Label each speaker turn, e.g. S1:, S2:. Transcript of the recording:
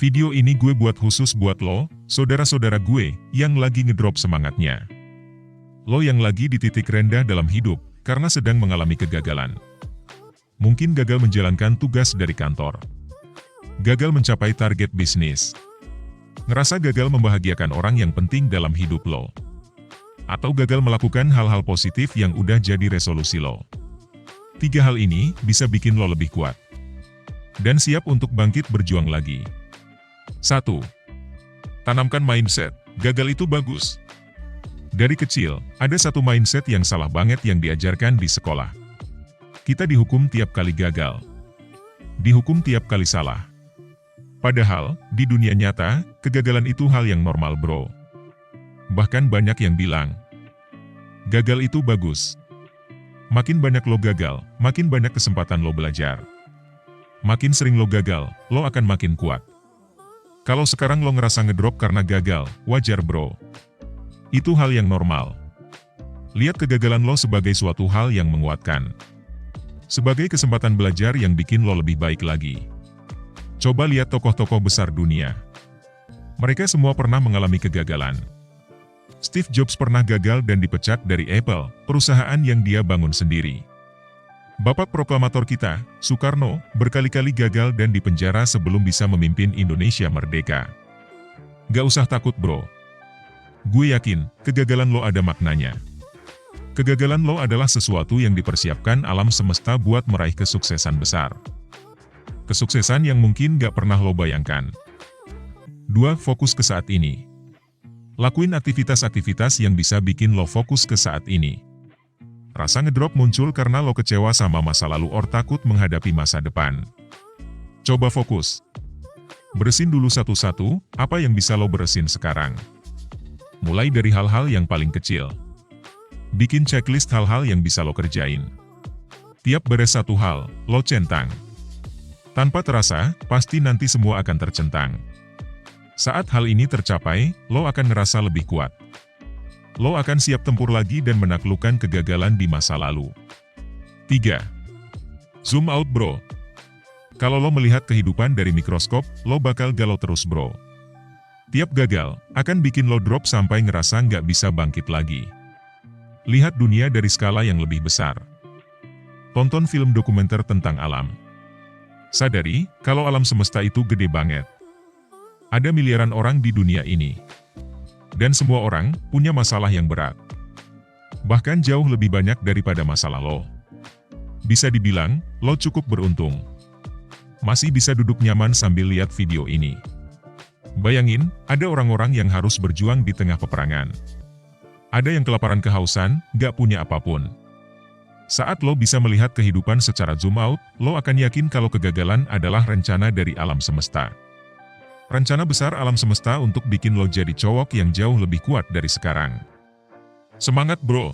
S1: Video ini gue buat khusus buat lo, saudara-saudara gue, yang lagi ngedrop semangatnya. Lo yang lagi di titik rendah dalam hidup, karena sedang mengalami kegagalan. Mungkin gagal menjalankan tugas dari kantor. Gagal mencapai target bisnis. Ngerasa gagal membahagiakan orang yang penting dalam hidup lo. Atau gagal melakukan hal-hal positif yang udah jadi resolusi lo. 3 hal ini bisa bikin lo lebih kuat. Dan siap untuk bangkit berjuang lagi. 1. Tanamkan mindset, gagal itu bagus. Dari kecil, ada satu mindset yang salah banget yang diajarkan di sekolah. Kita dihukum tiap kali gagal. Dihukum tiap kali salah. Padahal, di dunia nyata, kegagalan itu hal yang normal bro. Bahkan banyak yang bilang, gagal itu bagus. Makin banyak lo gagal, makin banyak kesempatan lo belajar. Makin sering lo gagal, lo akan makin kuat. Kalau sekarang lo ngerasa ngedrop karena gagal, wajar bro. Itu hal yang normal. Lihat kegagalan lo sebagai suatu hal yang menguatkan. Sebagai kesempatan belajar yang bikin lo lebih baik lagi. Coba lihat tokoh-tokoh besar dunia. Mereka semua pernah mengalami kegagalan. Steve Jobs pernah gagal dan dipecat dari Apple, perusahaan yang dia bangun sendiri. Bapak proklamator kita, Soekarno, berkali-kali gagal dan dipenjara sebelum bisa memimpin Indonesia merdeka. Gak usah takut bro. Gue yakin, kegagalan lo ada maknanya. Kegagalan lo adalah sesuatu yang dipersiapkan alam semesta buat meraih kesuksesan besar. Kesuksesan yang mungkin gak pernah lo bayangkan. 2. Fokus ke saat ini. Lakuin aktivitas-aktivitas yang bisa bikin lo fokus ke saat ini. Rasa ngedrop muncul karena lo kecewa sama masa lalu or takut menghadapi masa depan. Coba fokus. Beresin dulu satu-satu, apa yang bisa lo beresin sekarang. Mulai dari hal-hal yang paling kecil. Bikin checklist hal-hal yang bisa lo kerjain. Tiap beres satu hal, lo centang. Tanpa terasa, pasti nanti semua akan tercentang. Saat hal ini tercapai, lo akan ngerasa lebih kuat. Lo akan siap tempur lagi dan menaklukkan kegagalan di masa lalu. 3. Zoom out bro. Kalau lo melihat kehidupan dari mikroskop, lo bakal galau terus bro. Tiap gagal, akan bikin lo drop sampai ngerasa nggak bisa bangkit lagi. Lihat dunia dari skala yang lebih besar. Tonton film dokumenter tentang alam. Sadari, kalau alam semesta itu gede banget. Ada miliaran orang di dunia ini. Dan semua orang punya masalah yang berat. Bahkan jauh lebih banyak daripada masalah lo. Bisa dibilang, lo cukup beruntung. Masih bisa duduk nyaman sambil lihat video ini. Bayangin, ada orang-orang yang harus berjuang di tengah peperangan. Ada yang kelaparan kehausan, gak punya apapun. Saat lo bisa melihat kehidupan secara zoom out, lo akan yakin kalau kegagalan adalah rencana dari alam semesta. Rencana besar alam semesta untuk bikin lo jadi cowok yang jauh lebih kuat dari sekarang. Semangat bro!